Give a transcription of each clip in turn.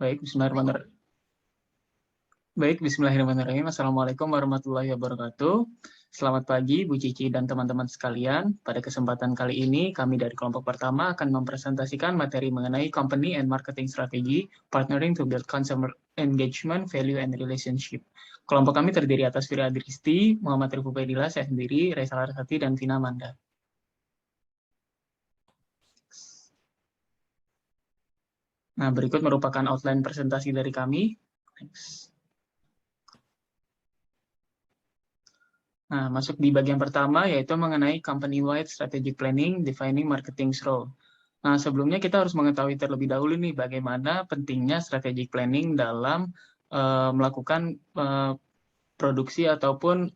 Baik, bismillahirrahmanirrahim. Bismillahirrahmanirrahim. Assalamualaikum warahmatullahi wabarakatuh. Selamat pagi, Bu Cici dan teman-teman sekalian. Pada kesempatan kali ini, kami dari kelompok pertama akan mempresentasikan materi mengenai Company and Marketing Strategy, Partnering to Build Consumer Engagement, Value, and Relationship. Kelompok kami terdiri atas Fira Adristi, Muhammad Rifubaidillah, saya sendiri, Reza Larsati, dan Vina Manda. Nah, berikut merupakan outline presentasi dari kami. Nah, masuk di bagian pertama, yaitu mengenai company-wide strategic planning, defining marketing's role. Nah, sebelumnya kita harus mengetahui terlebih dahulu nih bagaimana pentingnya strategic planning dalam melakukan produksi ataupun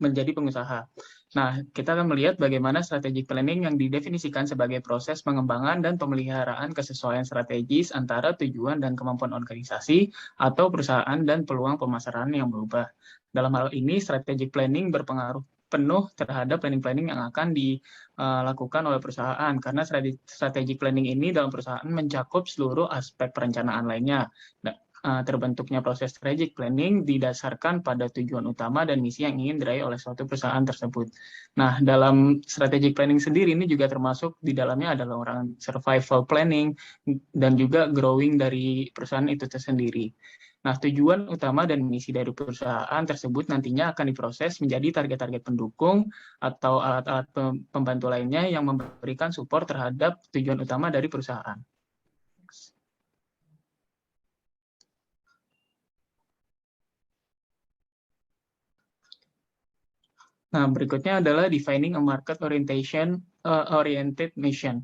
menjadi pengusaha. Nah, kita akan melihat bagaimana strategic planning yang didefinisikan sebagai proses pengembangan dan pemeliharaan kesesuaian strategis antara tujuan dan kemampuan organisasi atau perusahaan dan peluang pemasaran yang berubah. Dalam hal ini, strategic planning berpengaruh penuh terhadap planning-planning yang akan dilakukan oleh perusahaan, karena strategic planning ini dalam perusahaan mencakup seluruh aspek perencanaan lainnya. Terbentuknya proses strategic planning didasarkan pada tujuan utama dan misi yang ingin diraih oleh suatu perusahaan tersebut. Nah, dalam strategic planning sendiri ini juga termasuk di dalamnya adalah orang survival planning dan juga growing dari perusahaan itu tersendiri. Nah, tujuan utama dan misi dari perusahaan tersebut nantinya akan diproses menjadi target-target pendukung atau alat-alat pembantu lainnya yang memberikan support terhadap tujuan utama dari perusahaan. Nah, berikutnya adalah defining a market oriented mission.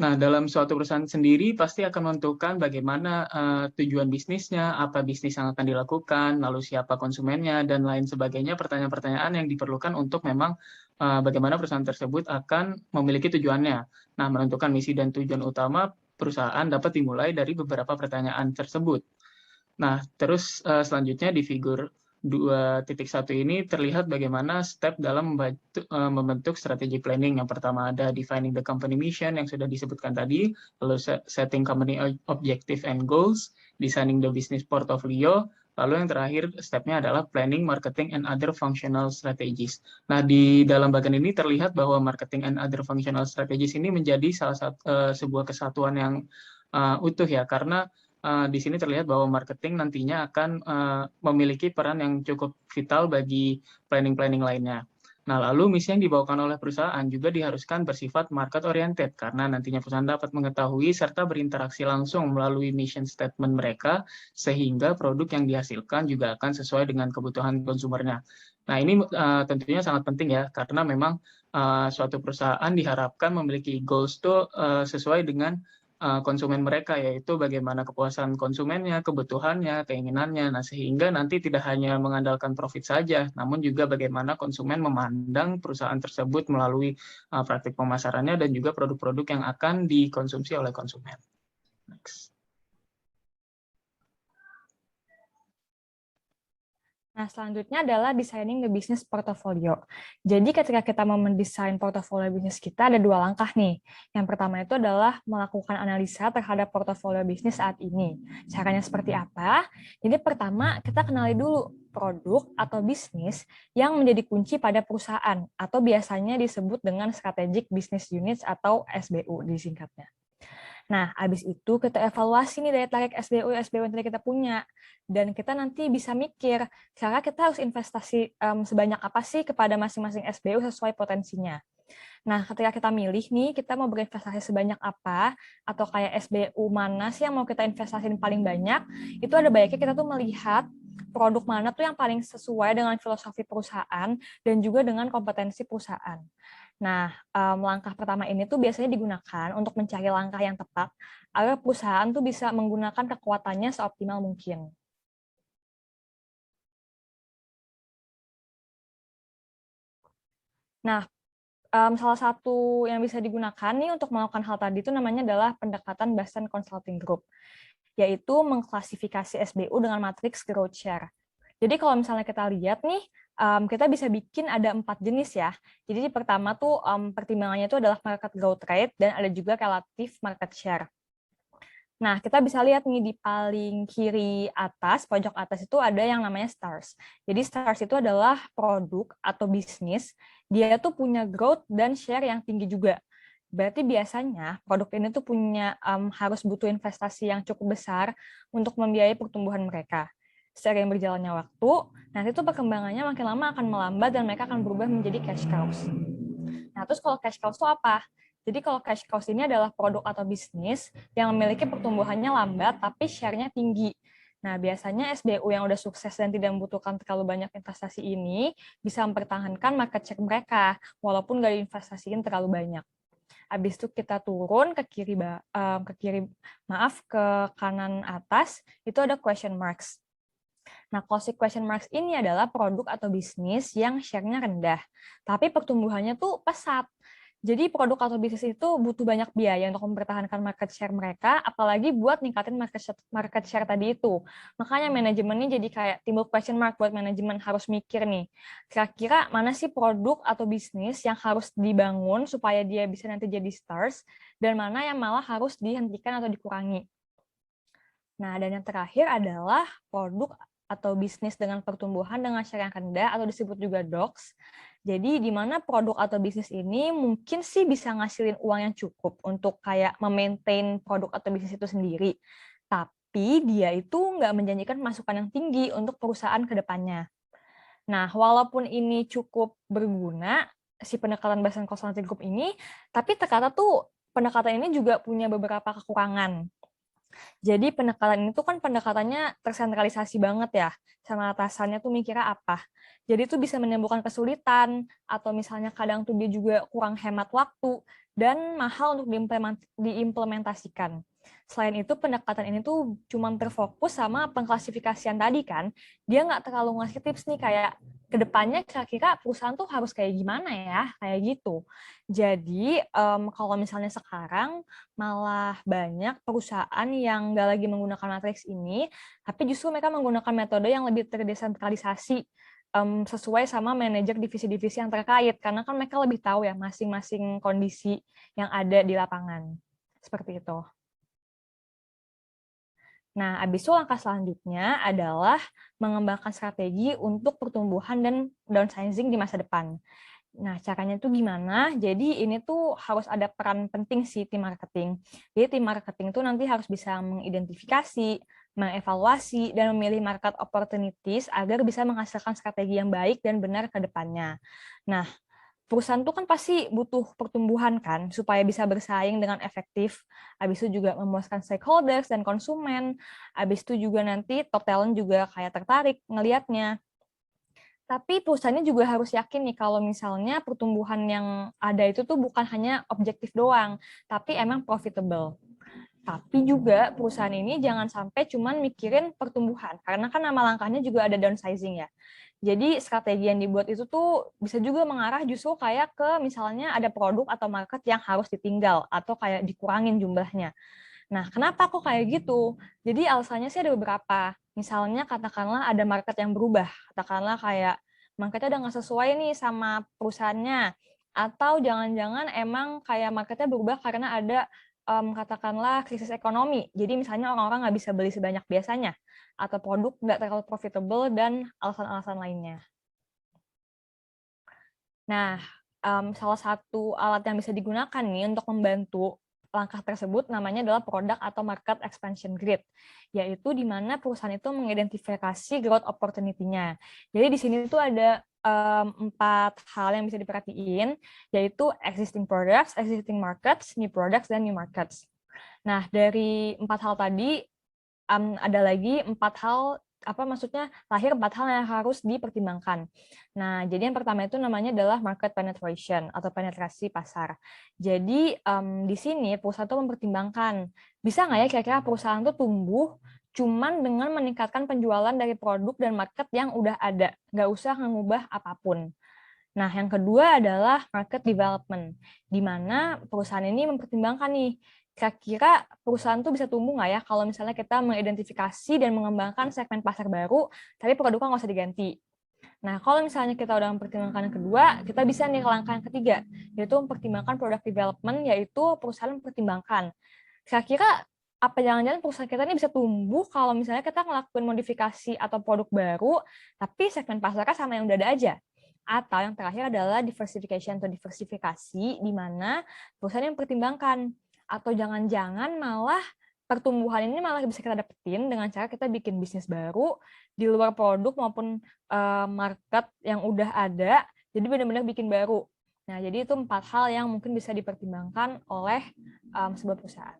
Nah, dalam suatu perusahaan sendiri pasti akan menentukan bagaimana tujuan bisnisnya, apa bisnis yang akan dilakukan, lalu siapa konsumennya, dan lain sebagainya, pertanyaan-pertanyaan yang diperlukan untuk memang bagaimana perusahaan tersebut akan memiliki tujuannya. Nah, menentukan misi dan tujuan utama perusahaan dapat dimulai dari beberapa pertanyaan tersebut. Nah, terus selanjutnya di figur 2.1 ini terlihat bagaimana step dalam membentuk strategic planning. Yang pertama ada defining the company mission yang sudah disebutkan tadi, lalu setting company objective and goals, designing the business portfolio, lalu yang terakhir stepnya adalah planning, marketing, and other functional strategies. Nah, di dalam bagian ini terlihat bahwa marketing and other functional strategies ini menjadi salah satu sebuah kesatuan yang utuh ya, karena di sini terlihat bahwa marketing nantinya akan memiliki peran yang cukup vital bagi planning-planning lainnya. Nah, lalu misi yang dibawakan oleh perusahaan juga diharuskan bersifat market oriented, karena nantinya perusahaan dapat mengetahui serta berinteraksi langsung melalui mission statement mereka, sehingga produk yang dihasilkan juga akan sesuai dengan kebutuhan konsumernya. Nah, ini tentunya sangat penting ya, karena memang suatu perusahaan diharapkan memiliki goals itu sesuai dengan konsumen mereka, yaitu bagaimana kepuasan konsumennya, kebutuhannya, keinginannya. Nah, sehingga nanti tidak hanya mengandalkan profit saja, namun juga bagaimana konsumen memandang perusahaan tersebut melalui praktik pemasarannya dan juga produk-produk yang akan dikonsumsi oleh konsumen. Next. Nah, selanjutnya adalah designing the business portfolio. Jadi ketika kita mau mendesain portofolio bisnis kita ada dua langkah nih. Yang pertama itu adalah melakukan analisa terhadap portofolio bisnis saat ini. Caranya seperti apa? Jadi pertama kita kenali dulu produk atau bisnis yang menjadi kunci pada perusahaan atau biasanya disebut dengan strategic business units atau SBU disingkatnya. Nah, habis itu kita evaluasi nih daya tarik SBU yang tadi kita punya. Dan kita nanti bisa mikir, karena kita harus investasi sebanyak apa sih kepada masing-masing SBU sesuai potensinya. Nah, ketika kita milih nih, kita mau berinvestasi sebanyak apa, atau kayak SBU mana sih yang mau kita investasiin paling banyak, itu ada baiknya kita tuh melihat produk mana tuh yang paling sesuai dengan filosofi perusahaan dan juga dengan kompetensi perusahaan. Nah, langkah pertama ini tuh biasanya digunakan untuk mencari langkah yang tepat agar perusahaan tuh bisa menggunakan kekuatannya seoptimal mungkin. Nah, salah satu yang bisa digunakan nih untuk melakukan hal tadi itu namanya adalah pendekatan Boston Consulting Group, yaitu mengklasifikasi SBU dengan matriks growth share. Jadi kalau misalnya kita lihat nih, kita bisa bikin ada 4 jenis ya. Jadi pertama tuh pertimbangannya itu adalah market growth rate dan ada juga relative market share. Nah, kita bisa lihat nih di paling kiri atas, pojok atas itu ada yang namanya stars. Jadi stars itu adalah produk atau bisnis, dia tuh punya growth dan share yang tinggi juga. Berarti biasanya produk ini tuh punya harus butuh investasi yang cukup besar untuk membiayai pertumbuhan mereka. Seiring berjalannya waktu, nanti tuh perkembangannya makin lama akan melambat dan mereka akan berubah menjadi cash cows. Nah, terus kalau cash cows itu apa? Jadi kalau cash cows ini adalah produk atau bisnis yang memiliki pertumbuhannya lambat tapi share-nya tinggi. Nah, biasanya SBU yang udah sukses dan tidak membutuhkan terlalu banyak investasi ini bisa mempertahankan market share mereka walaupun nggak diinvestasiin terlalu banyak. Habis itu kita turun ke ke kanan atas itu ada question marks. Nah, kalau si question marks ini adalah produk atau bisnis yang share-nya rendah, tapi pertumbuhannya tuh pesat. Jadi produk atau bisnis itu butuh banyak biaya untuk mempertahankan market share mereka, apalagi buat ningkatin market share tadi itu. Makanya manajemennya jadi kayak timbul question mark buat manajemen, harus mikir nih, kira-kira mana sih produk atau bisnis yang harus dibangun supaya dia bisa nanti jadi stars, dan mana yang malah harus dihentikan atau dikurangi. Nah, dan yang terakhir adalah produk atau bisnis dengan pertumbuhan dengan share yang rendah atau disebut juga DOX. Jadi di mana produk atau bisnis ini mungkin sih bisa ngasilin uang yang cukup untuk kayak memaintain produk atau bisnis itu sendiri. Tapi dia itu nggak menjanjikan masukan yang tinggi untuk perusahaan ke depannya. Nah, walaupun ini cukup berguna, si pendekatan Bayesian Consulting Group ini, tapi ternyata tuh pendekatan ini juga punya beberapa kekurangan. Jadi pendekatan itu kan pendekatannya tersentralisasi banget ya, sama atasannya tuh mikirnya apa. Jadi itu bisa menimbulkan kesulitan, atau misalnya kadang tuh dia juga kurang hemat waktu, dan mahal untuk diimplementasikan. Selain itu pendekatan ini tuh cuma terfokus sama pengklasifikasian tadi kan, dia nggak terlalu ngasih tips nih kayak kedepannya kira-kira perusahaan tuh harus kayak gimana ya, kayak gitu. Jadi kalau misalnya sekarang malah banyak perusahaan yang nggak lagi menggunakan matriks ini, tapi justru mereka menggunakan metode yang lebih terdesentralisasi sesuai sama manajer divisi-divisi yang terkait, karena kan mereka lebih tahu ya masing-masing kondisi yang ada di lapangan. Seperti itu. Nah, habis itu langkah selanjutnya adalah mengembangkan strategi untuk pertumbuhan dan downsizing di masa depan. Nah, caranya itu gimana? Jadi ini tuh harus ada peran penting sih tim marketing. Jadi tim marketing itu nanti harus bisa mengidentifikasi, mengevaluasi, dan memilih market opportunities agar bisa menghasilkan strategi yang baik dan benar ke depannya. Nah, perusahaan itu kan pasti butuh pertumbuhan kan, supaya bisa bersaing dengan efektif. Habis itu juga memuaskan stakeholders dan konsumen. Habis itu juga nanti top talent juga kayak tertarik ngelihatnya. Tapi perusahaannya juga harus yakin nih kalau misalnya pertumbuhan yang ada itu tuh bukan hanya objektif doang, tapi emang profitable. Tapi juga perusahaan ini jangan sampai cuman mikirin pertumbuhan, karena kan nama langkahnya juga ada downsizing ya. Jadi strategi yang dibuat itu tuh bisa juga mengarah justru kayak ke misalnya ada produk atau market yang harus ditinggal atau kayak dikurangin jumlahnya. Nah, kenapa kok kayak gitu? Jadi alasannya sih ada beberapa. Misalnya katakanlah ada market yang berubah, katakanlah kayak marketnya udah nggak sesuai nih sama perusahaannya, atau jangan-jangan emang kayak marketnya berubah karena ada katakanlah krisis ekonomi. Jadi misalnya orang-orang nggak bisa beli sebanyak biasanya, atau produk nggak terlalu profitable, dan alasan-alasan lainnya. Nah, salah satu alat yang bisa digunakan nih untuk membantu langkah tersebut namanya adalah product atau market expansion grid, yaitu di mana perusahaan itu mengidentifikasi growth opportunity-nya. Jadi di sini tuh ada 4 hal yang bisa diperhatiin, yaitu existing products, existing markets, new products, dan new markets. Nah, dari 4 hal tadi, ada lagi 4 hal, lahir 4 hal yang harus dipertimbangkan. Nah, jadi yang pertama itu namanya adalah market penetration atau penetrasi pasar. Jadi di sini perusahaan itu mempertimbangkan, bisa nggak ya kira-kira perusahaan itu tumbuh cuman dengan meningkatkan penjualan dari produk dan market yang udah ada, nggak usah mengubah apapun. Nah, yang kedua adalah market development, di mana perusahaan ini mempertimbangkan nih, kira-kira perusahaan tuh bisa tumbuh nggak ya kalau misalnya kita mengidentifikasi dan mengembangkan segmen pasar baru, tapi produknya nggak usah diganti. Nah, kalau misalnya kita udah mempertimbangkan yang kedua, kita bisa nih ke langkah yang ketiga, yaitu mempertimbangkan product development, yaitu perusahaan mempertimbangkan kira-kira apa jangan-jangan perusahaan kita ini bisa tumbuh kalau misalnya kita ngelakuin modifikasi atau produk baru, tapi segmen pasarnya sama yang udah ada aja. Atau yang terakhir adalah diversification atau diversifikasi, di mana perusahaan yang pertimbangkan. Atau jangan-jangan malah pertumbuhan ini malah bisa kita dapetin dengan cara kita bikin bisnis baru di luar produk maupun market yang udah ada, jadi benar-benar bikin baru. Nah, jadi itu 4 hal yang mungkin bisa dipertimbangkan oleh sebuah perusahaan.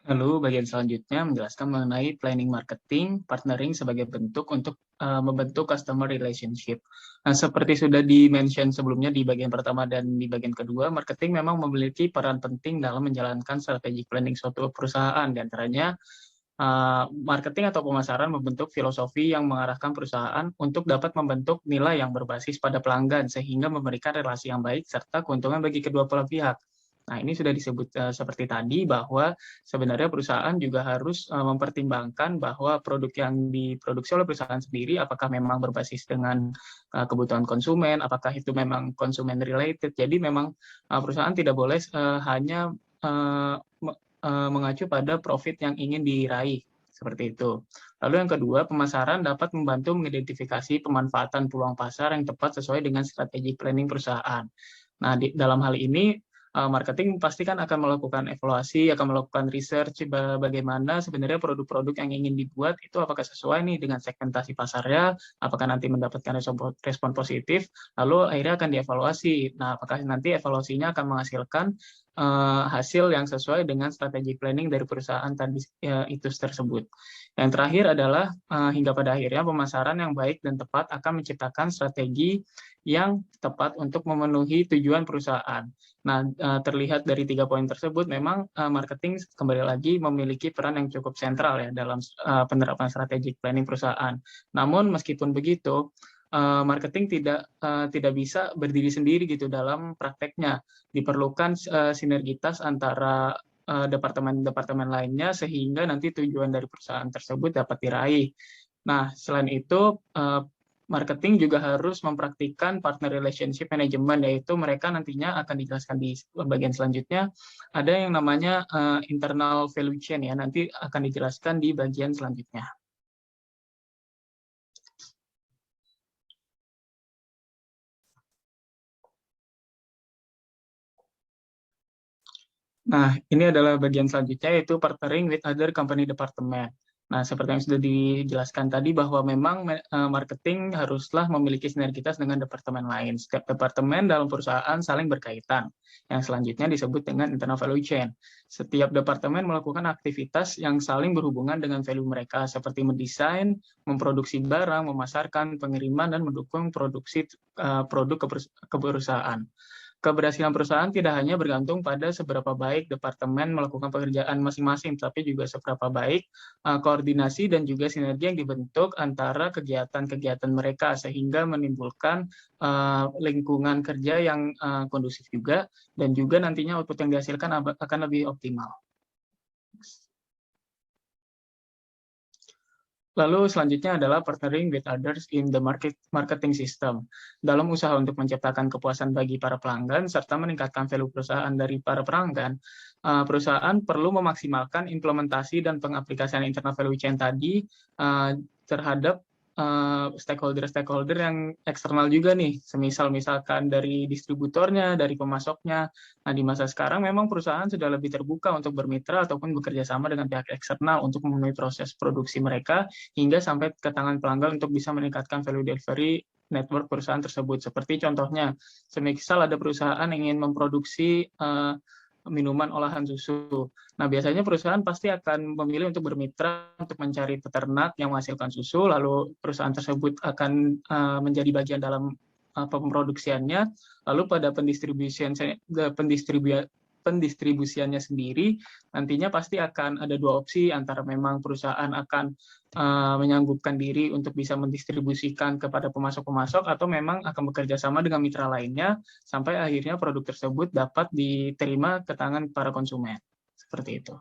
Lalu bagian selanjutnya menjelaskan mengenai planning marketing, partnering sebagai bentuk untuk membentuk customer relationship. Nah, seperti sudah di-mention sebelumnya di bagian pertama dan di bagian kedua, marketing memang memiliki peran penting dalam menjalankan strategic planning suatu perusahaan. Di antaranya, marketing atau pemasaran membentuk filosofi yang mengarahkan perusahaan untuk dapat membentuk nilai yang berbasis pada pelanggan, sehingga memberikan relasi yang baik serta keuntungan bagi kedua belah pihak. Nah, ini sudah disebut seperti tadi bahwa sebenarnya perusahaan juga harus mempertimbangkan bahwa produk yang diproduksi oleh perusahaan sendiri apakah memang berbasis dengan kebutuhan konsumen, apakah itu memang konsumen related. Jadi memang perusahaan tidak boleh hanya mengacu pada profit yang ingin diraih, seperti itu. Lalu yang kedua, pemasaran dapat membantu mengidentifikasi pemanfaatan peluang pasar yang tepat sesuai dengan strategi planning perusahaan. Nah, dalam hal ini marketing pasti kan akan melakukan evaluasi, akan melakukan research bagaimana sebenarnya produk-produk yang ingin dibuat itu apakah sesuai nih dengan segmentasi pasarnya, apakah nanti mendapatkan respon positif, lalu akhirnya akan dievaluasi. Nah, apakah nanti evaluasinya akan menghasilkan hasil yang sesuai dengan strategi planning dari perusahaan tadi itu tersebut. Yang terakhir adalah hingga pada akhirnya pemasaran yang baik dan tepat akan menciptakan strategi yang tepat untuk memenuhi tujuan perusahaan. Nah, terlihat dari 3 poin tersebut, memang marketing kembali lagi memiliki peran yang cukup sentral ya dalam penerapan strategic planning perusahaan. Namun meskipun begitu, marketing tidak bisa berdiri sendiri gitu dalam prakteknya. Diperlukan sinergitas antara departemen-departemen lainnya sehingga nanti tujuan dari perusahaan tersebut dapat diraih. Nah, selain itu marketing juga harus mempraktikkan partner relationship management, yaitu mereka nantinya akan dijelaskan di bagian selanjutnya. Ada yang namanya internal value chain ya, nanti akan dijelaskan di bagian selanjutnya. Nah, ini adalah bagian selanjutnya, yaitu partnering with other company department. Nah, seperti yang sudah dijelaskan tadi bahwa memang marketing haruslah memiliki sinergitas dengan departemen lain. Setiap departemen dalam perusahaan saling berkaitan. Yang selanjutnya disebut dengan internal value chain. Setiap departemen melakukan aktivitas yang saling berhubungan dengan value mereka, seperti mendesain, memproduksi barang, memasarkan, pengiriman, dan mendukung produksi produk ke perusahaan. Keberhasilan perusahaan tidak hanya bergantung pada seberapa baik departemen melakukan pekerjaan masing-masing, tapi juga seberapa baik koordinasi dan juga sinergi yang dibentuk antara kegiatan-kegiatan mereka, sehingga menimbulkan lingkungan kerja yang kondusif juga, dan juga nantinya output yang dihasilkan akan lebih optimal. Lalu selanjutnya adalah partnering with others in the marketing system. Dalam usaha untuk menciptakan kepuasan bagi para pelanggan serta meningkatkan value perusahaan dari para pelanggan, perusahaan perlu memaksimalkan implementasi dan pengaplikasian internal value chain tadi terhadap stakeholder-stakeholder yang eksternal juga nih, misalkan dari distributornya, dari pemasoknya. Nah, di masa sekarang memang perusahaan sudah lebih terbuka untuk bermitra ataupun bekerja sama dengan pihak eksternal untuk memenuhi proses produksi mereka hingga sampai ke tangan pelanggan untuk bisa meningkatkan value delivery network perusahaan tersebut. Seperti contohnya, semisal ada perusahaan ingin memproduksi minuman olahan susu. Nah, biasanya perusahaan pasti akan memilih untuk bermitra untuk mencari peternak yang menghasilkan susu, lalu perusahaan tersebut akan menjadi bagian dalam pemproduksiannya, lalu pada pendistribusiannya sendiri, nantinya pasti akan ada dua opsi, antara memang perusahaan akan menyanggupkan diri untuk bisa mendistribusikan kepada pemasok-pemasok, atau memang akan bekerja sama dengan mitra lainnya, sampai akhirnya produk tersebut dapat diterima ke tangan para konsumen. Seperti itu.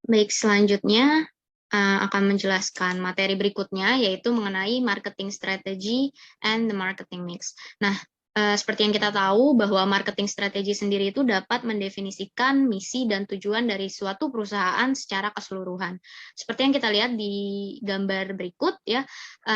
Baik, selanjutnya akan menjelaskan materi berikutnya, yaitu mengenai marketing strategy and the marketing mix. Nah, Seperti yang kita tahu bahwa marketing strategi sendiri itu dapat mendefinisikan misi dan tujuan dari suatu perusahaan secara keseluruhan. Seperti yang kita lihat di gambar berikut ya,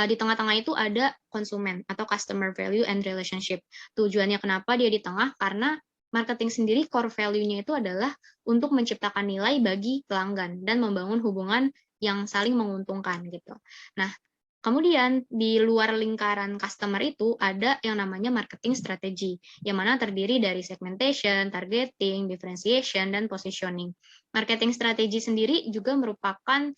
di tengah-tengah itu ada konsumen atau customer value and relationship. Tujuannya kenapa dia di tengah? Karena marketing sendiri core value-nya itu adalah untuk menciptakan nilai bagi pelanggan dan membangun hubungan yang saling menguntungkan gitu. Nah, kemudian di luar lingkaran customer itu ada yang namanya marketing strategi, yang mana terdiri dari segmentation, targeting, differentiation, dan positioning. Marketing strategi sendiri juga merupakan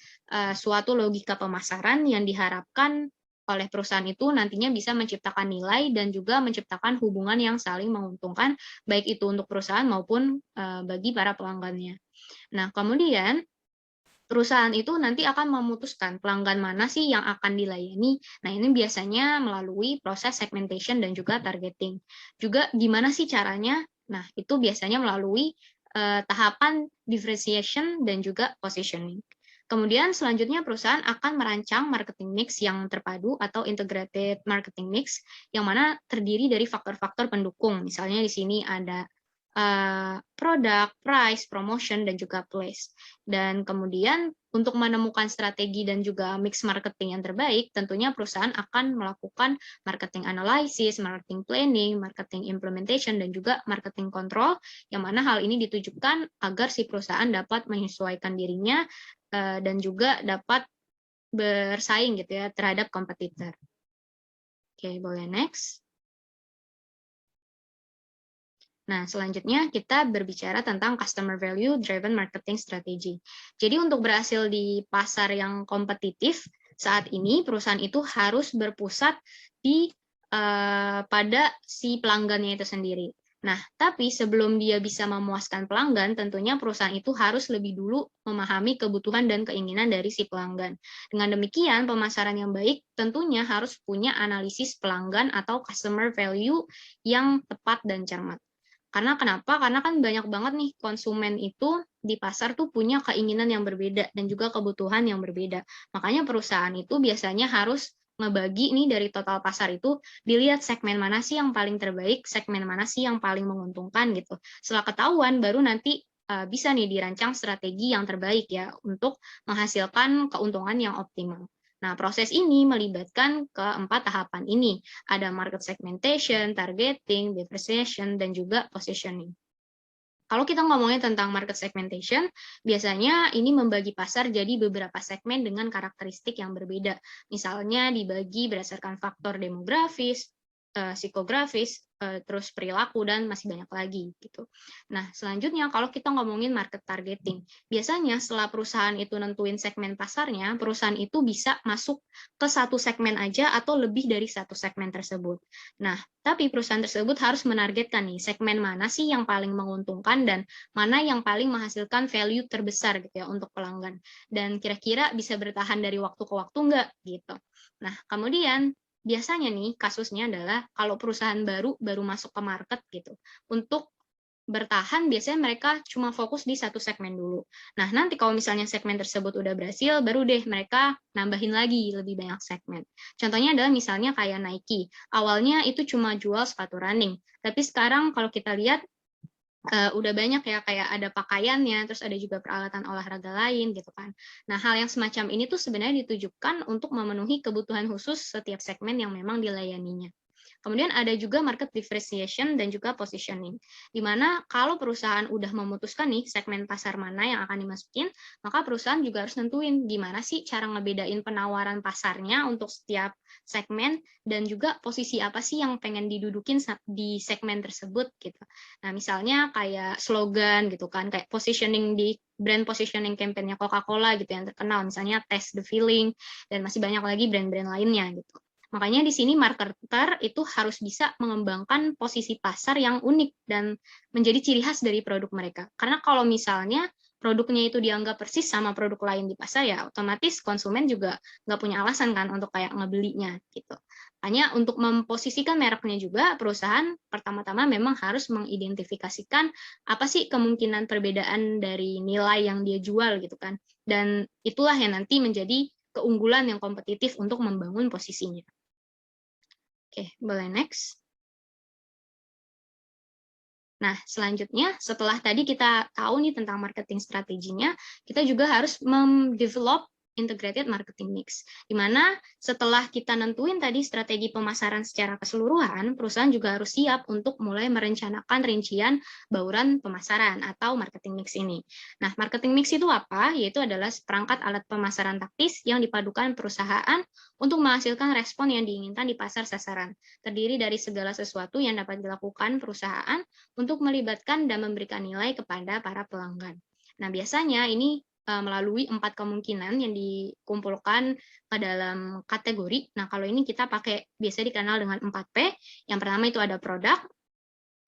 suatu logika pemasaran yang diharapkan oleh perusahaan itu nantinya bisa menciptakan nilai dan juga menciptakan hubungan yang saling menguntungkan, baik itu untuk perusahaan maupun bagi para pelanggannya. Nah, kemudian perusahaan itu nanti akan memutuskan pelanggan mana sih yang akan dilayani. Nah, ini biasanya melalui proses segmentation dan juga targeting. Juga gimana sih caranya? Nah, itu biasanya melalui tahapan differentiation dan juga positioning. Kemudian selanjutnya perusahaan akan merancang marketing mix yang terpadu atau integrated marketing mix yang mana terdiri dari faktor-faktor pendukung. Misalnya di sini ada produk, price, promotion, dan juga place. Dan kemudian untuk menemukan strategi dan juga mix marketing yang terbaik, tentunya perusahaan akan melakukan marketing analysis, marketing planning, marketing implementation, dan juga marketing control, yang mana hal ini ditujukan agar si perusahaan dapat menyesuaikan dirinya dan juga dapat bersaing gitu ya terhadap kompetitor. Oke, boleh next. Nah, selanjutnya kita berbicara tentang customer value driven marketing strategy. Jadi untuk berhasil di pasar yang kompetitif, saat ini perusahaan itu harus berpusat di pada si pelanggannya itu sendiri. Nah, tapi sebelum dia bisa memuaskan pelanggan, tentunya perusahaan itu harus lebih dulu memahami kebutuhan dan keinginan dari si pelanggan. Dengan demikian, pemasaran yang baik tentunya harus punya analisis pelanggan atau customer value yang tepat dan cermat. Karena kenapa? Karena kan banyak banget nih konsumen itu di pasar tuh punya keinginan yang berbeda dan juga kebutuhan yang berbeda. Makanya perusahaan itu biasanya harus ngebagi nih dari total pasar itu, dilihat segmen mana sih yang paling terbaik, segmen mana sih yang paling menguntungkan gitu. Setelah ketahuan, baru nanti bisa nih dirancang strategi yang terbaik ya untuk menghasilkan keuntungan yang optimal. Nah, proses ini melibatkan keempat tahapan ini. Ada market segmentation, targeting, differentiation, dan juga positioning. Kalau kita ngomongin tentang market segmentation, biasanya ini membagi pasar jadi beberapa segmen dengan karakteristik yang berbeda. Misalnya dibagi berdasarkan faktor demografis, psikografis, terus perilaku, dan masih banyak lagi gitu. Nah, selanjutnya kalau kita ngomongin market targeting, biasanya setelah perusahaan itu nentuin segmen pasarnya, perusahaan itu bisa masuk ke satu segmen aja atau lebih dari satu segmen tersebut. Nah, tapi perusahaan tersebut harus menargetkan nih segmen mana sih yang paling menguntungkan dan mana yang paling menghasilkan value terbesar gitu ya untuk pelanggan. Dan kira-kira bisa bertahan dari waktu ke waktu enggak gitu. Nah, kemudian biasanya nih kasusnya adalah kalau perusahaan baru masuk ke market gitu. Untuk bertahan biasanya mereka cuma fokus di satu segmen dulu. Nah, nanti kalau misalnya segmen tersebut udah berhasil, baru deh mereka nambahin lagi lebih banyak segmen. Contohnya adalah misalnya kayak Nike. Awalnya itu cuma jual sepatu running, tapi sekarang kalau kita lihat udah banyak ya kayak ada pakaiannya, terus ada juga peralatan olahraga lain gitu kan. Nah, hal yang semacam ini tuh sebenarnya ditujukan untuk memenuhi kebutuhan khusus setiap segmen yang memang dilayaninya. Kemudian ada juga market differentiation dan juga positioning, di mana kalau perusahaan udah memutuskan nih segmen pasar mana yang akan dimasukin, maka perusahaan juga harus nentuin gimana sih cara ngebedain penawaran pasarnya untuk setiap segmen dan juga posisi apa sih yang pengen didudukin di segmen tersebut gitu. Nah, misalnya kayak slogan gitu kan, kayak positioning di brand positioning campaign-nya Coca-Cola gitu yang terkenal, misalnya Taste the Feeling, dan masih banyak lagi brand-brand lainnya gitu. Makanya di sini marketer itu harus bisa mengembangkan posisi pasar yang unik dan menjadi ciri khas dari produk mereka. Karena kalau misalnya produknya itu dianggap persis sama produk lain di pasar, ya otomatis konsumen juga nggak punya alasan kan untuk kayak ngebelinya gitu. Hanya untuk memposisikan mereknya juga, perusahaan pertama-tama memang harus mengidentifikasikan apa sih kemungkinan perbedaan dari nilai yang dia jual gitu kan. Dan itulah yang nanti menjadi keunggulan yang kompetitif untuk membangun posisinya. Oke, boleh next. Nah, selanjutnya setelah tadi kita tahu nih tentang marketing strateginya, kita juga harus develop integrated marketing mix. Di mana setelah kita nentuin tadi strategi pemasaran secara keseluruhan, perusahaan juga harus siap untuk mulai merencanakan rincian bauran pemasaran atau marketing mix ini. Nah, marketing mix itu apa? Yaitu adalah seperangkat alat pemasaran taktis yang dipadukan perusahaan untuk menghasilkan respon yang diinginkan di pasar sasaran. Terdiri dari segala sesuatu yang dapat dilakukan perusahaan untuk melibatkan dan memberikan nilai kepada para pelanggan. Nah, biasanya ini melalui 4 kemungkinan yang dikumpulkan ke dalam kategori. Nah, kalau ini kita pakai biasanya dikenal dengan 4P. Yang pertama itu ada produk.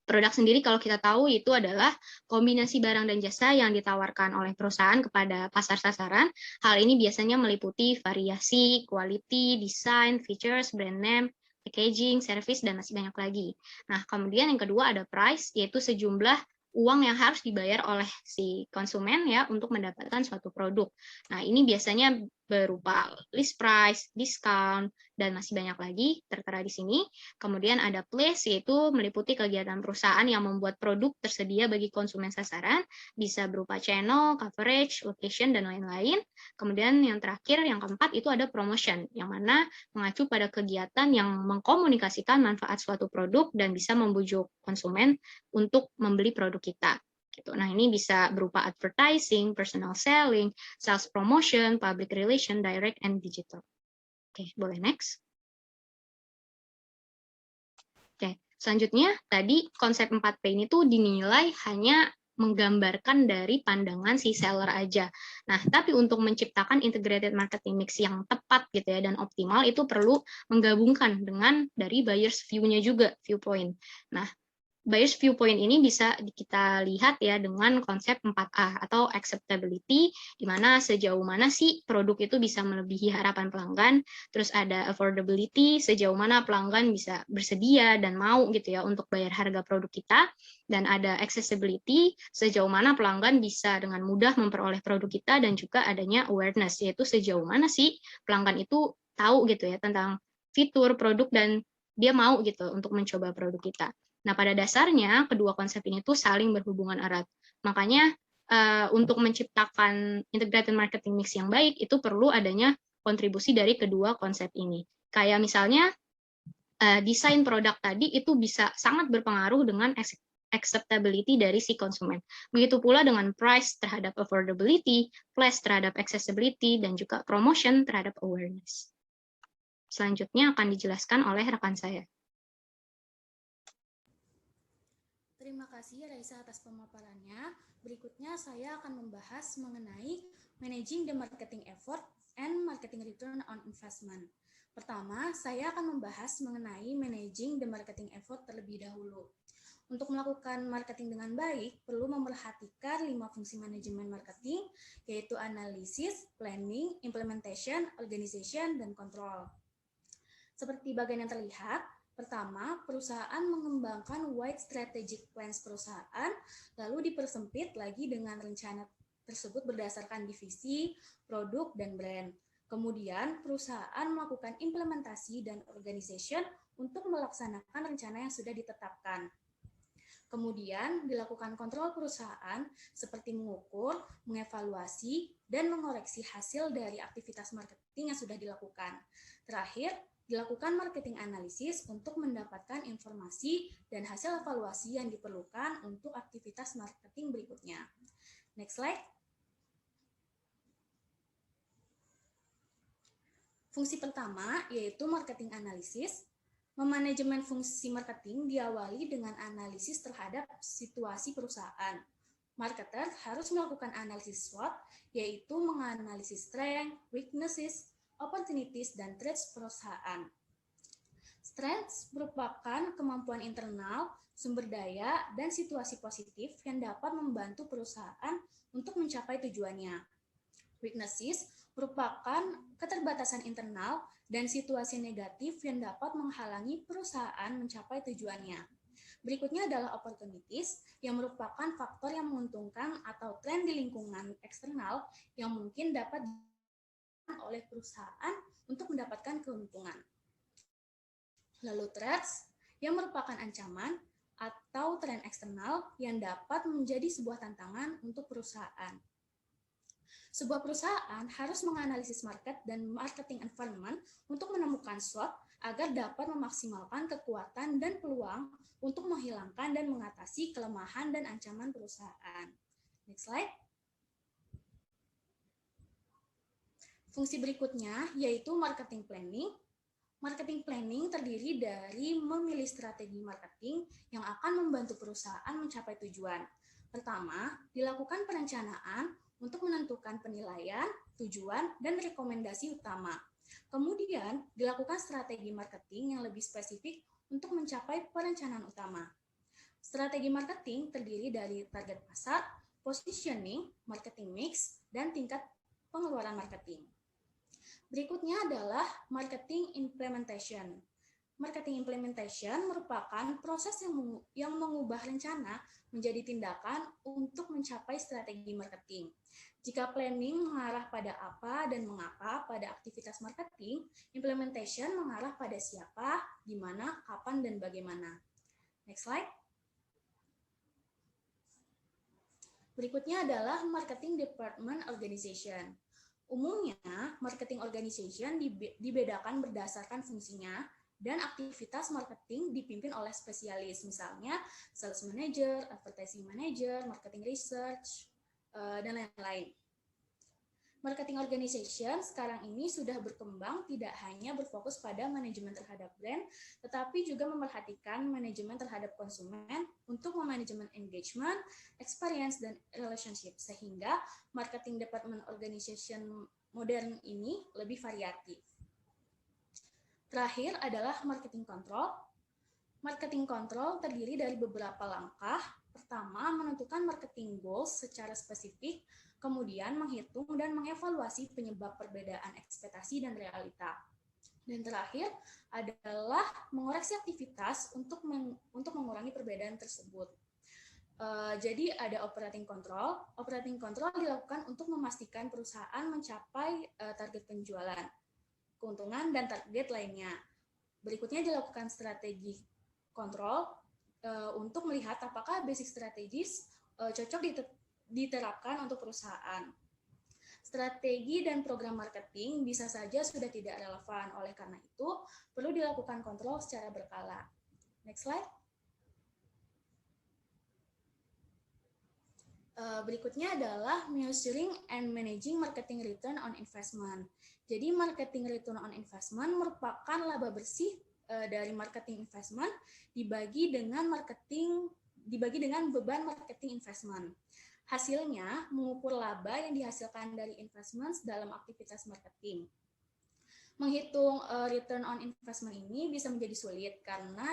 Produk sendiri kalau kita tahu itu adalah kombinasi barang dan jasa yang ditawarkan oleh perusahaan kepada pasar sasaran. Hal ini biasanya meliputi variasi, quality, design, features, brand name, packaging, service, dan masih banyak lagi. Nah, kemudian yang kedua ada price, yaitu sejumlah uang yang harus dibayar oleh si konsumen ya untuk mendapatkan suatu produk. Nah, ini biasanya berupa list price, discount, dan masih banyak lagi tertera di sini. Kemudian ada place, yaitu meliputi kegiatan perusahaan yang membuat produk tersedia bagi konsumen sasaran, bisa berupa channel, coverage, location, dan lain-lain. Kemudian yang terakhir, yang keempat, itu ada promotion, yang mana mengacu pada kegiatan yang mengkomunikasikan manfaat suatu produk dan bisa membujuk konsumen untuk membeli produk kita. Gitu. Nah, ini bisa berupa advertising, personal selling, sales promotion, public relation, direct, and digital. Oke, boleh next. Oke, selanjutnya tadi konsep 4P ini tuh dinilai hanya menggambarkan dari pandangan si seller aja. Nah, tapi untuk menciptakan integrated marketing mix yang tepat gitu ya dan optimal itu perlu menggabungkan dengan dari buyers view-nya juga, viewpoint. Nah, buyers viewpoint ini bisa kita lihat ya dengan konsep 4A atau acceptability, di mana sejauh mana sih produk itu bisa melebihi harapan pelanggan, terus ada affordability, sejauh mana pelanggan bisa bersedia dan mau gitu ya untuk bayar harga produk kita, dan ada accessibility, sejauh mana pelanggan bisa dengan mudah memperoleh produk kita, dan juga adanya awareness, yaitu sejauh mana sih pelanggan itu tahu gitu ya tentang fitur produk dan dia mau gitu untuk mencoba produk kita. Nah, pada dasarnya kedua konsep ini tuh saling berhubungan erat. Makanya untuk menciptakan integrated marketing mix yang baik itu perlu adanya kontribusi dari kedua konsep ini. Kayak misalnya desain produk tadi itu bisa sangat berpengaruh dengan acceptability dari si konsumen. Begitu pula dengan price terhadap affordability, place terhadap accessibility, dan juga promotion terhadap awareness. Selanjutnya akan dijelaskan oleh rekan saya. Terima kasih Raisa atas pemaparannya. Berikutnya saya akan membahas mengenai managing the marketing effort and marketing return on investment. Pertama, saya akan membahas mengenai managing the marketing effort terlebih dahulu. Untuk melakukan marketing dengan baik, perlu memerhatikan 5 fungsi manajemen marketing, yaitu analisis, planning, implementation, organization, dan control. Seperti bagian yang terlihat, pertama, perusahaan mengembangkan wide strategic plans perusahaan, lalu dipersempit lagi dengan rencana tersebut berdasarkan divisi, produk, dan brand. Kemudian, perusahaan melakukan implementasi dan organization untuk melaksanakan rencana yang sudah ditetapkan. Kemudian, dilakukan kontrol perusahaan seperti mengukur, mengevaluasi, dan mengoreksi hasil dari aktivitas marketing yang sudah dilakukan. Terakhir, dilakukan marketing analisis untuk mendapatkan informasi dan hasil evaluasi yang diperlukan untuk aktivitas marketing berikutnya. Next slide. Fungsi pertama yaitu marketing analisis. Memanajemen fungsi marketing diawali dengan analisis terhadap situasi perusahaan. Marketer harus melakukan analisis SWOT, yaitu menganalisis strength, weaknesses, opportunities, dan threats perusahaan. Strengths merupakan kemampuan internal, sumber daya, dan situasi positif yang dapat membantu perusahaan untuk mencapai tujuannya. Weaknesses merupakan keterbatasan internal dan situasi negatif yang dapat menghalangi perusahaan mencapai tujuannya. Berikutnya adalah opportunities, yang merupakan faktor yang menguntungkan atau tren di lingkungan eksternal yang mungkin dapat oleh perusahaan untuk mendapatkan keuntungan. Lalu threats, yang merupakan ancaman atau tren eksternal yang dapat menjadi sebuah tantangan untuk perusahaan. Sebuah perusahaan harus menganalisis market dan marketing environment untuk menemukan SWOT agar dapat memaksimalkan kekuatan dan peluang untuk menghilangkan dan mengatasi kelemahan dan ancaman perusahaan. Next slide. Fungsi berikutnya yaitu marketing planning. Marketing planning terdiri dari memilih strategi marketing yang akan membantu perusahaan mencapai tujuan. Pertama, dilakukan perencanaan untuk menentukan penilaian, tujuan, dan rekomendasi utama. Kemudian, dilakukan strategi marketing yang lebih spesifik untuk mencapai perencanaan utama. Strategi marketing terdiri dari target pasar, positioning, marketing mix, dan tingkat pengeluaran marketing. Berikutnya adalah marketing implementation. Marketing implementation merupakan proses yang mengubah rencana menjadi tindakan untuk mencapai strategi marketing. Jika planning mengarah pada apa dan mengapa pada aktivitas marketing, implementation mengarah pada siapa, di mana, kapan, dan bagaimana. Next slide. Berikutnya adalah marketing department organization. Umumnya, marketing organization dibedakan berdasarkan fungsinya dan aktivitas marketing dipimpin oleh spesialis, misalnya sales manager, advertising manager, marketing research, dan lain-lain. Marketing organization sekarang ini sudah berkembang tidak hanya berfokus pada manajemen terhadap brand, tetapi juga memerhatikan manajemen terhadap konsumen untuk memanajemen engagement, experience, dan relationship, sehingga marketing department organization modern ini lebih variatif. Terakhir adalah marketing control. Marketing control terdiri dari beberapa langkah. Pertama, menentukan marketing goals secara spesifik, kemudian menghitung dan mengevaluasi penyebab perbedaan ekspektasi dan realita. Dan terakhir adalah mengoreksi aktivitas untuk mengurangi perbedaan tersebut. Jadi ada operating control. Operating control dilakukan untuk memastikan perusahaan mencapai target penjualan, keuntungan, dan target lainnya. Berikutnya dilakukan strategi kontrol untuk melihat apakah basic strategis cocok diterapkan untuk perusahaan. Strategi dan program marketing bisa saja sudah tidak relevan, oleh karena itu perlu dilakukan kontrol secara berkala. Next slide. Berikutnya adalah measuring and managing marketing return on investment. Jadi marketing return on investment merupakan laba bersih dari marketing investment dibagi dengan beban marketing investment. Hasilnya mengukur laba yang dihasilkan dari investment dalam aktivitas marketing. Menghitung return on investment ini bisa menjadi sulit karena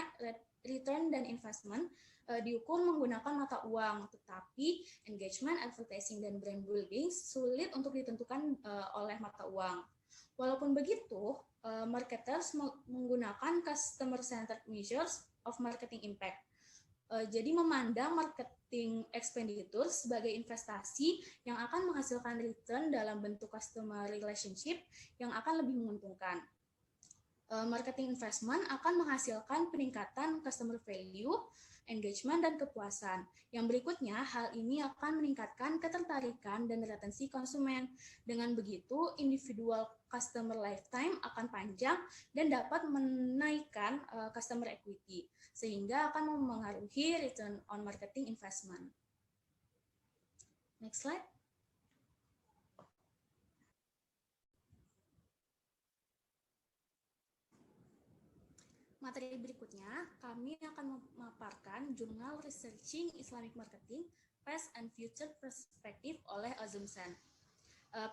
return dan investment diukur menggunakan mata uang, tetapi engagement, advertising, dan brand building sulit untuk ditentukan oleh mata uang. Walaupun begitu, marketers menggunakan customer-centered measures of marketing impact. Jadi memandang marketing expenditure sebagai investasi yang akan menghasilkan return dalam bentuk customer relationship yang akan lebih menguntungkan. Marketing investment akan menghasilkan peningkatan customer value, engagement, dan kepuasan. Yang berikutnya, hal ini akan meningkatkan ketertarikan dan retensi konsumen. Dengan begitu, individual customer lifetime akan panjang dan dapat menaikkan customer equity, sehingga akan memengaruhi return on marketing investment. Next slide. Materi berikutnya, kami akan memaparkan jurnal Researching Islamic Marketing, Past and Future Perspective oleh Azumsan.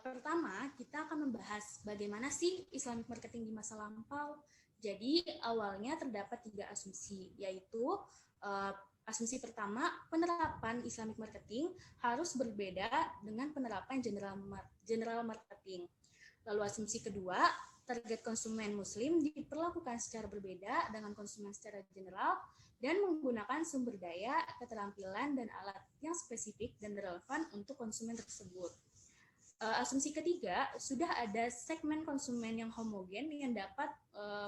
Pertama, kita akan membahas bagaimana sih Islamic Marketing di masa lampau. Jadi, awalnya terdapat 3 asumsi, yaitu asumsi pertama, penerapan Islamic Marketing harus berbeda dengan penerapan general marketing. Lalu asumsi kedua, target konsumen muslim diperlakukan secara berbeda dengan konsumen secara general dan menggunakan sumber daya, keterampilan, dan alat yang spesifik dan relevan untuk konsumen tersebut. Asumsi ketiga, sudah ada segmen konsumen yang homogen yang dapat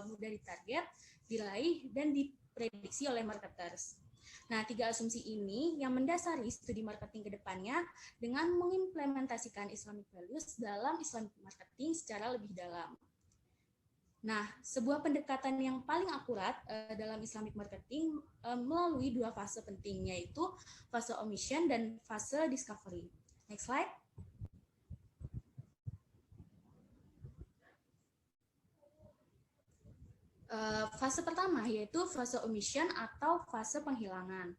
mudah ditarget, diraih, dan diprediksi oleh marketers. Nah, 3 asumsi ini yang mendasari studi marketing ke depannya dengan mengimplementasikan Islamic values dalam Islamic marketing secara lebih dalam. Nah, sebuah pendekatan yang paling akurat dalam Islamic marketing melalui 2 fase penting, yaitu fase omission dan fase discovery. Next slide. Fase pertama yaitu fase omission atau fase penghilangan.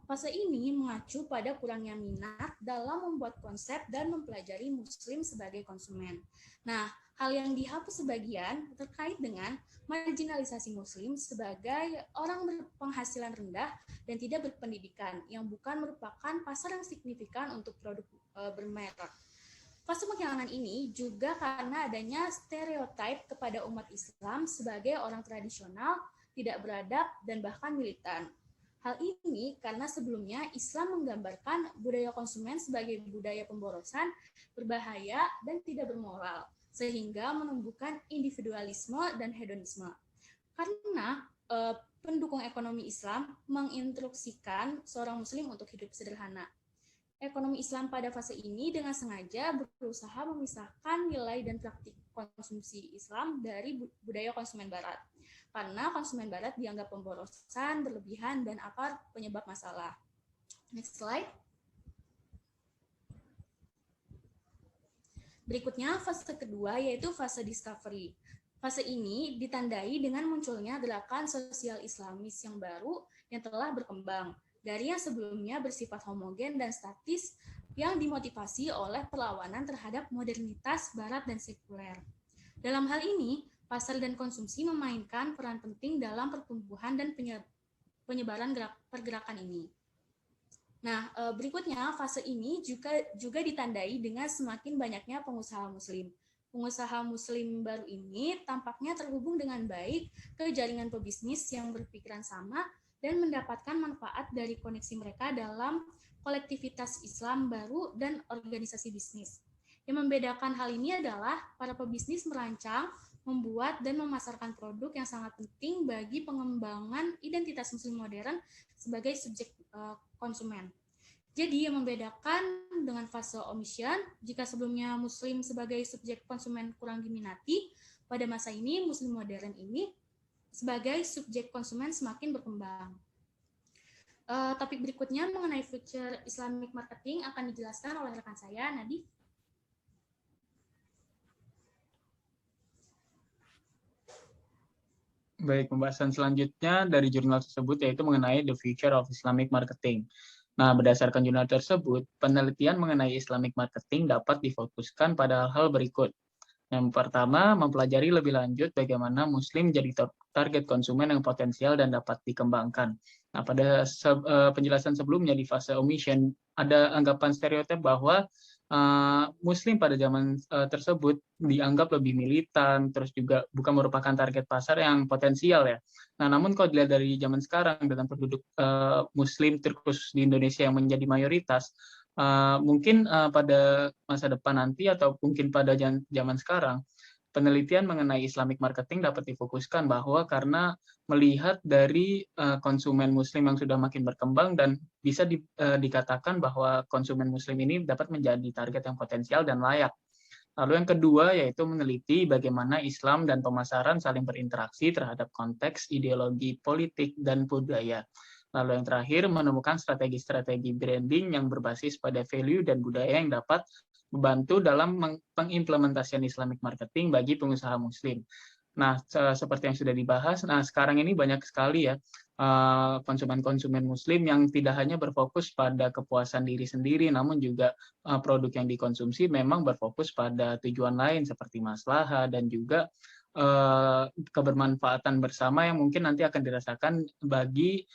Fase ini mengacu pada kurangnya minat dalam membuat konsep dan mempelajari Muslim sebagai konsumen. Nah, hal yang dihapus sebagian terkait dengan marginalisasi Muslim sebagai orang berpenghasilan rendah dan tidak berpendidikan, yang bukan merupakan pasar yang signifikan untuk produk bermerek. Fase penghilangan ini juga karena adanya stereotip kepada umat Islam sebagai orang tradisional, tidak beradab, dan bahkan militan. Hal ini karena sebelumnya Islam menggambarkan budaya konsumen sebagai budaya pemborosan, berbahaya, dan tidak bermoral, sehingga menumbuhkan individualisme dan hedonisme. Karena pendukung ekonomi Islam menginstruksikan seorang muslim untuk hidup sederhana. Ekonomi Islam pada fase ini dengan sengaja berusaha memisahkan nilai dan praktik konsumsi Islam dari budaya konsumen Barat. Karena konsumen Barat dianggap pemborosan, berlebihan, dan akar penyebab masalah. Next slide. Berikutnya fase kedua yaitu fase discovery. Fase ini ditandai dengan munculnya gerakan sosial Islamis yang baru yang telah berkembang dari yang sebelumnya bersifat homogen dan statis yang dimotivasi oleh perlawanan terhadap modernitas Barat dan sekuler. Dalam hal ini, pasar dan konsumsi memainkan peran penting dalam pertumbuhan dan penyebaran pergerakan ini. Nah, berikutnya fase ini juga ditandai dengan semakin banyaknya pengusaha muslim. Pengusaha muslim baru ini tampaknya terhubung dengan baik ke jaringan pebisnis yang berpikiran sama dan mendapatkan manfaat dari koneksi mereka dalam kolektivitas Islam baru dan organisasi bisnis. Yang membedakan hal ini adalah para pebisnis merancang, membuat, dan memasarkan produk yang sangat penting bagi pengembangan identitas muslim modern sebagai subjek konsumen. Jadi yang membedakan dengan fase omission, jika sebelumnya muslim sebagai subjek konsumen kurang diminati, pada masa ini muslim modern ini sebagai subjek konsumen semakin berkembang. Topik berikutnya mengenai future Islamic marketing akan dijelaskan oleh rekan saya, Nadif. Baik, pembahasan selanjutnya dari jurnal tersebut yaitu mengenai The Future of Islamic Marketing. Nah, berdasarkan jurnal tersebut, penelitian mengenai Islamic Marketing dapat difokuskan pada hal-hal berikut. Yang pertama, mempelajari lebih lanjut bagaimana Muslim jadi target konsumen yang potensial dan dapat dikembangkan. Nah, pada penjelasan sebelumnya di fase omission, ada anggapan stereotip bahwa Muslim pada zaman tersebut dianggap lebih militan, terus juga bukan merupakan target pasar yang potensial ya. Nah, namun kalau dilihat dari zaman sekarang dengan penduduk Muslim terkhusus di Indonesia yang menjadi mayoritas, mungkin pada masa depan nanti atau mungkin pada zaman sekarang, penelitian mengenai Islamic marketing dapat difokuskan bahwa karena melihat dari konsumen Muslim yang sudah makin berkembang dan bisa dikatakan bahwa konsumen Muslim ini dapat menjadi target yang potensial dan layak. Lalu yang kedua yaitu meneliti bagaimana Islam dan pemasaran saling berinteraksi terhadap konteks ideologi politik dan budaya. Lalu yang terakhir, menemukan strategi-strategi branding yang berbasis pada value dan budaya yang dapat membantu dalam pengimplementasian Islamic marketing bagi pengusaha Muslim. Nah, seperti yang sudah dibahas, nah sekarang ini banyak sekali ya konsumen-konsumen Muslim yang tidak hanya berfokus pada kepuasan diri sendiri, namun juga produk yang dikonsumsi memang berfokus pada tujuan lain seperti maslahah dan juga kebermanfaatan bersama yang mungkin nanti akan dirasakan bagi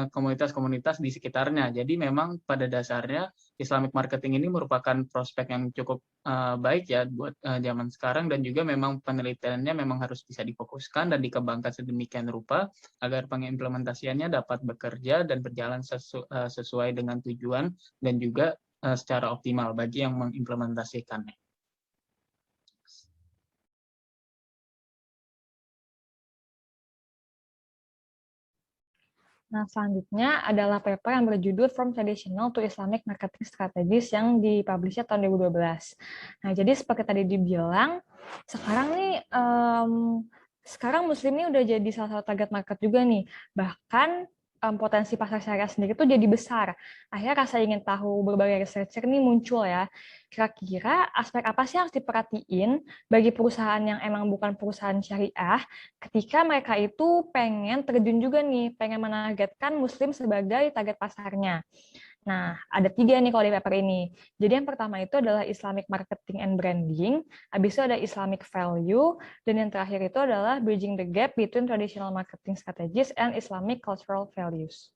komunitas-komunitas di sekitarnya. Jadi memang pada dasarnya Islamic marketing ini merupakan prospek yang cukup baik ya buat zaman sekarang, dan juga memang penelitiannya memang harus bisa difokuskan dan dikembangkan sedemikian rupa agar pengimplementasiannya dapat bekerja dan berjalan sesuai dengan tujuan dan juga secara optimal bagi yang mengimplementasikannya. Nah, selanjutnya adalah paper yang berjudul From Traditional to Islamic Marketing Strategies yang dipublish tahun 2012. Nah, jadi seperti tadi dibilang, sekarang nih, sekarang Muslim ini udah jadi salah satu target market juga nih. Bahkan potensi pasar syariah sendiri tuh jadi besar. Akhirnya rasa ingin tahu berbagai researcher ini muncul ya. Kira-kira aspek apa sih yang harus diperhatiin bagi perusahaan yang emang bukan perusahaan syariah ketika mereka itu pengen terjun juga nih, pengen menargetkan Muslim sebagai target pasarnya. Nah, ada 3 nih kalau di paper ini. Jadi yang pertama itu adalah Islamic Marketing and Branding, habis itu ada Islamic Value, dan yang terakhir itu adalah Bridging the Gap between Traditional Marketing Strategies and Islamic Cultural Values.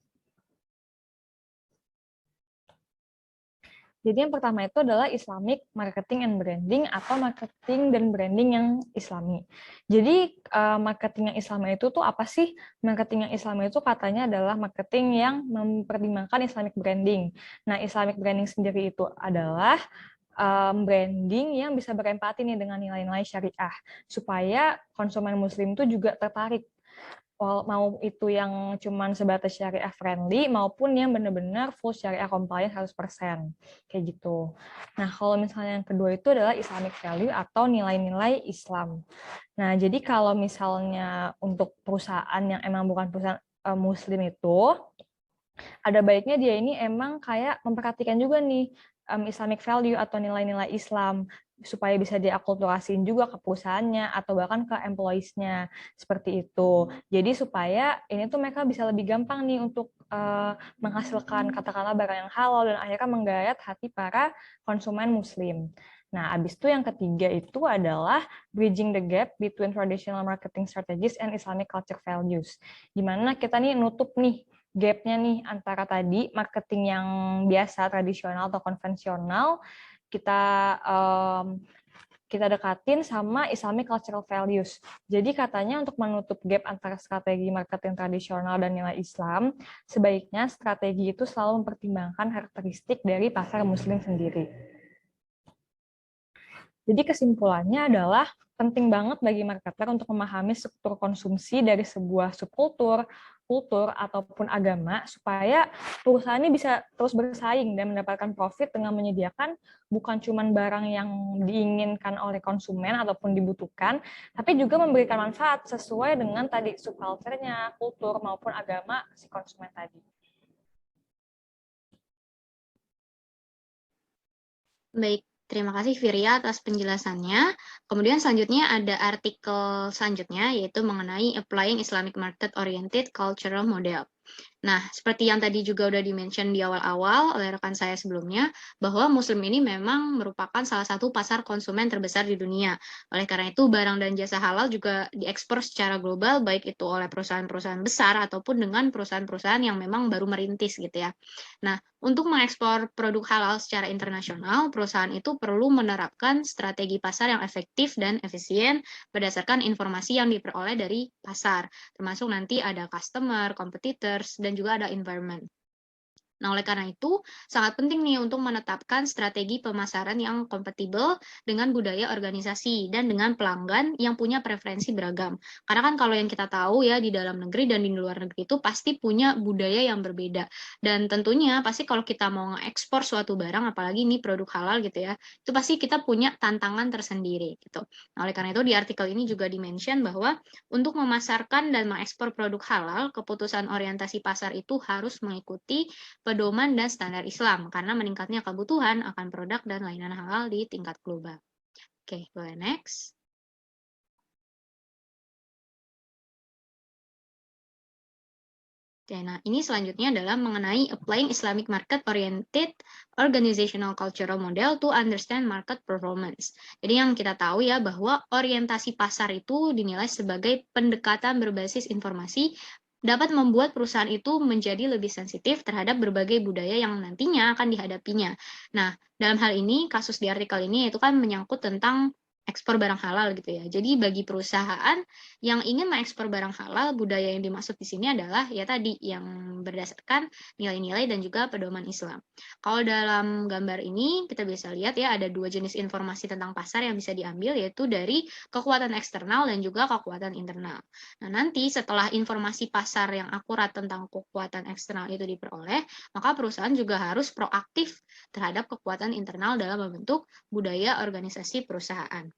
Jadi yang pertama itu adalah Islamic Marketing and Branding atau marketing dan branding yang Islami. Jadi marketing yang Islami itu tuh apa sih? Marketing yang Islami itu katanya adalah marketing yang mempertimbangkan Islamic branding. Nah, Islamic branding sendiri itu adalah branding yang bisa berempati nih dengan nilai-nilai syariah supaya konsumen Muslim itu juga tertarik. Mau itu yang cuman sebatas syariah friendly maupun yang benar-benar full syariah compliant 100%. Kayak gitu. Nah, kalau misalnya yang kedua itu adalah Islamic value atau nilai-nilai Islam. Nah, jadi kalau misalnya untuk perusahaan yang emang bukan perusahaan Muslim itu, ada baiknya dia ini emang kayak memperhatikan juga nih Islamic value atau nilai-nilai Islam supaya bisa diakulturasiin juga ke perusahaannya atau bahkan ke employees-nya seperti itu. Jadi supaya ini tuh mereka bisa lebih gampang nih untuk menghasilkan katakanlah barang yang halal dan akhirnya menggayat hati para konsumen Muslim. Nah, abis itu yang ketiga itu adalah bridging the gap between traditional marketing strategies and Islamic culture values. Dimana kita nih nutup nih gap-nya nih antara tadi marketing yang biasa, tradisional atau konvensional, kita dekatin sama Islamic cultural values. Jadi katanya untuk menutup gap antara strategi marketing tradisional dan nilai Islam, sebaiknya strategi itu selalu mempertimbangkan karakteristik dari pasar Muslim sendiri. Jadi kesimpulannya adalah penting banget bagi marketer untuk memahami struktur konsumsi dari sebuah subkultur, kultur, ataupun agama, supaya perusahaan ini bisa terus bersaing dan mendapatkan profit dengan menyediakan bukan cuma barang yang diinginkan oleh konsumen ataupun dibutuhkan, tapi juga memberikan manfaat sesuai dengan tadi subkulturnya, kultur, maupun agama si konsumen tadi. Baik, terima kasih Virya atas penjelasannya. Kemudian selanjutnya ada artikel selanjutnya, yaitu mengenai Applying Islamic Market Oriented Cultural Model. Nah, seperti yang tadi juga udah di-mention di awal-awal oleh rekan saya sebelumnya, bahwa Muslim ini memang merupakan salah satu pasar konsumen terbesar di dunia. Oleh karena itu, barang dan jasa halal juga diekspor secara global, baik itu oleh perusahaan-perusahaan besar ataupun dengan perusahaan-perusahaan yang memang baru merintis gitu ya. Nah, untuk mengekspor produk halal secara internasional, perusahaan itu perlu menerapkan strategi pasar yang efektif dan efisien berdasarkan informasi yang diperoleh dari pasar, termasuk nanti ada customer, competitors, dan juga ada environment. Nah, oleh karena itu, sangat penting nih untuk menetapkan strategi pemasaran yang kompatibel dengan budaya organisasi dan dengan pelanggan yang punya preferensi beragam. Karena kan kalau yang kita tahu ya, di dalam negeri dan di luar negeri itu pasti punya budaya yang berbeda. Dan tentunya pasti kalau kita mau nge-ekspor suatu barang, apalagi ini produk halal gitu ya, itu pasti kita punya tantangan tersendiri gitu. Nah, oleh karena itu di artikel ini juga di-mention bahwa untuk memasarkan dan mengekspor produk halal, keputusan orientasi pasar itu harus mengikuti pedoman dan standar Islam karena meningkatnya kebutuhan akan produk dan layanan halal di tingkat global. Oke, boleh next. Oke, nah ini selanjutnya adalah mengenai applying Islamic market oriented organizational cultural model to understand market performance. Jadi yang kita tahu ya bahwa orientasi pasar itu dinilai sebagai pendekatan berbasis informasi dapat membuat perusahaan itu menjadi lebih sensitif terhadap berbagai budaya yang nantinya akan dihadapinya. Nah, dalam hal ini, kasus di artikel ini itu kan menyangkut tentang ekspor barang halal gitu ya. Jadi bagi perusahaan yang ingin mengekspor barang halal, budaya yang dimaksud di sini adalah ya tadi yang berdasarkan nilai-nilai dan juga pedoman Islam. Kalau dalam gambar ini kita bisa lihat ya ada dua jenis informasi tentang pasar yang bisa diambil, yaitu dari kekuatan eksternal dan juga kekuatan internal. Nah, nanti setelah informasi pasar yang akurat tentang kekuatan eksternal itu diperoleh, maka perusahaan juga harus proaktif terhadap kekuatan internal dalam membentuk budaya organisasi perusahaan.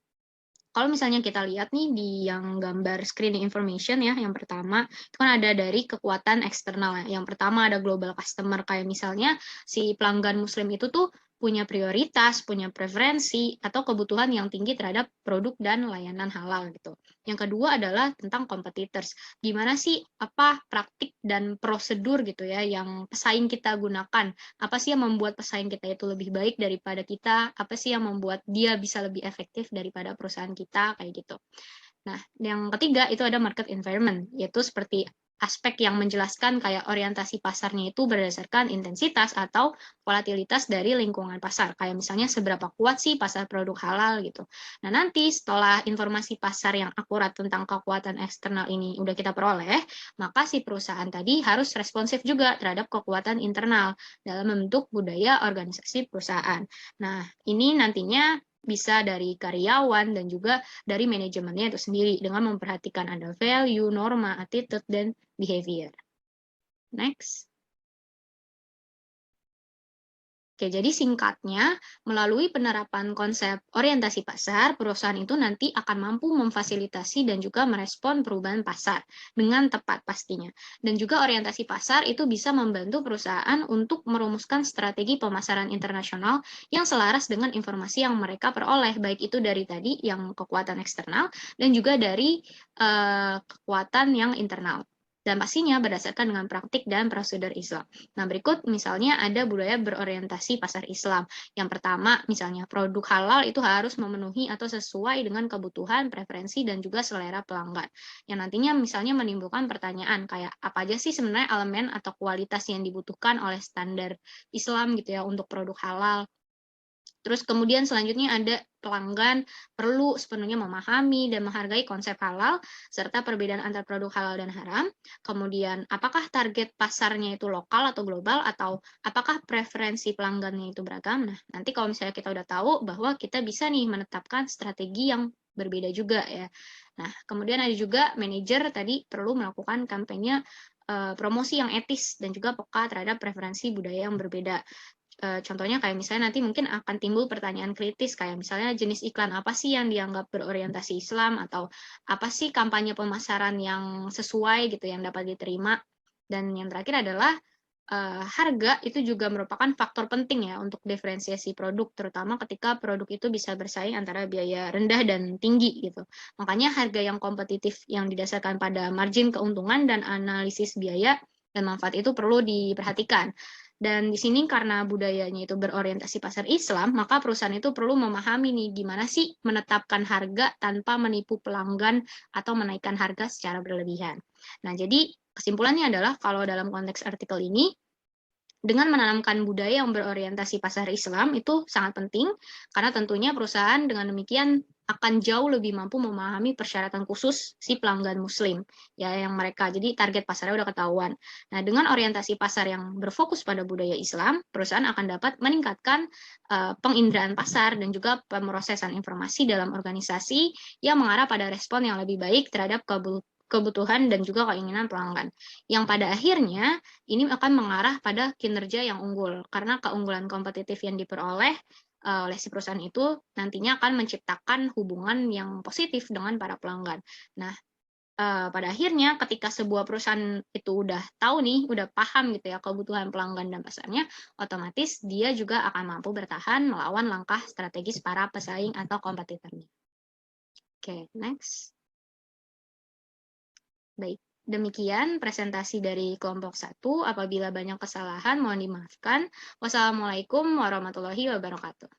Kalau misalnya kita lihat nih di yang gambar screening information ya, yang pertama itu kan ada dari kekuatan eksternal ya. Yang pertama ada global customer, kayak misalnya si pelanggan muslim itu tuh punya prioritas, punya preferensi, atau kebutuhan yang tinggi terhadap produk dan layanan halal gitu. Yang kedua adalah tentang competitors. Gimana sih apa praktik dan prosedur gitu ya yang pesaing kita gunakan? Apa sih yang membuat pesaing kita itu lebih baik daripada kita? Apa sih yang membuat dia bisa lebih efektif daripada perusahaan kita, kayak gitu. Nah, yang ketiga itu ada market environment, yaitu seperti aspek yang menjelaskan kayak orientasi pasarnya itu berdasarkan intensitas atau volatilitas dari lingkungan pasar. Kayak misalnya seberapa kuat sih pasar produk halal gitu. Nah, nanti setelah informasi pasar yang akurat tentang kekuatan eksternal ini udah kita peroleh, maka si perusahaan tadi harus responsif juga terhadap kekuatan internal dalam membentuk budaya organisasi perusahaan. Nah, ini nantinya bisa dari karyawan dan juga dari manajemennya itu sendiri dengan memperhatikan ada value, norma, attitude, dan behavior. Next. Oke, jadi singkatnya, melalui penerapan konsep orientasi pasar, perusahaan itu nanti akan mampu memfasilitasi dan juga merespon perubahan pasar dengan tepat pastinya. Dan juga orientasi pasar itu bisa membantu perusahaan untuk merumuskan strategi pemasaran internasional yang selaras dengan informasi yang mereka peroleh, baik itu dari tadi yang kekuatan eksternal dan juga dari kekuatan yang internal. Dan pastinya berdasarkan dengan praktik dan prosedur Islam. Nah, berikut misalnya ada budaya berorientasi pasar Islam. Yang pertama, misalnya produk halal itu harus memenuhi atau sesuai dengan kebutuhan, preferensi, dan juga selera pelanggan. Yang nantinya misalnya menimbulkan pertanyaan kayak apa aja sih sebenarnya elemen atau kualitas yang dibutuhkan oleh standar Islam gitu ya untuk produk halal. Terus kemudian selanjutnya ada pelanggan perlu sepenuhnya memahami dan menghargai konsep halal serta perbedaan antar produk halal dan haram. Kemudian apakah target pasarnya itu lokal atau global atau apakah preferensi pelanggannya itu beragam? Nah, nanti kalau misalnya kita udah tahu bahwa kita bisa nih menetapkan strategi yang berbeda juga ya. Nah, kemudian ada juga manajer tadi perlu melakukan kampanye promosi yang etis dan juga peka terhadap preferensi budaya yang berbeda. Contohnya kayak misalnya nanti mungkin akan timbul pertanyaan kritis kayak misalnya jenis iklan apa sih yang dianggap berorientasi Islam atau apa sih kampanye pemasaran yang sesuai gitu yang dapat diterima. Dan yang terakhir adalah harga itu juga merupakan faktor penting ya untuk diferensiasi produk, terutama ketika produk itu bisa bersaing antara biaya rendah dan tinggi gitu. Makanya harga yang kompetitif yang didasarkan pada margin keuntungan dan analisis biaya dan manfaat itu perlu diperhatikan. Dan di sini karena budayanya itu berorientasi pasar Islam, maka perusahaan itu perlu memahami nih gimana sih menetapkan harga tanpa menipu pelanggan atau menaikkan harga secara berlebihan. Nah, jadi kesimpulannya adalah kalau dalam konteks artikel ini, dengan menanamkan budaya yang berorientasi pasar Islam itu sangat penting, karena tentunya perusahaan dengan demikian akan jauh lebih mampu memahami persyaratan khusus si pelanggan muslim ya yang mereka jadi target pasarnya udah ketahuan. Nah, dengan orientasi pasar yang berfokus pada budaya Islam, perusahaan akan dapat meningkatkan penginderaan pasar dan juga pemrosesan informasi dalam organisasi yang mengarah pada respon yang lebih baik terhadap kebutuhan dan juga keinginan pelanggan. Yang pada akhirnya ini akan mengarah pada kinerja yang unggul karena keunggulan kompetitif yang diperoleh oleh si perusahaan itu nantinya akan menciptakan hubungan yang positif dengan para pelanggan. Nah, pada akhirnya ketika sebuah perusahaan itu udah tahu nih, udah paham gitu ya kebutuhan pelanggan dan pasarnya, otomatis dia juga akan mampu bertahan melawan langkah strategis para pesaing atau kompetitornya. Oke, next. Baik, demikian presentasi dari kelompok 1. Apabila banyak kesalahan, mohon dimaafkan. Wassalamualaikum warahmatullahi wabarakatuh.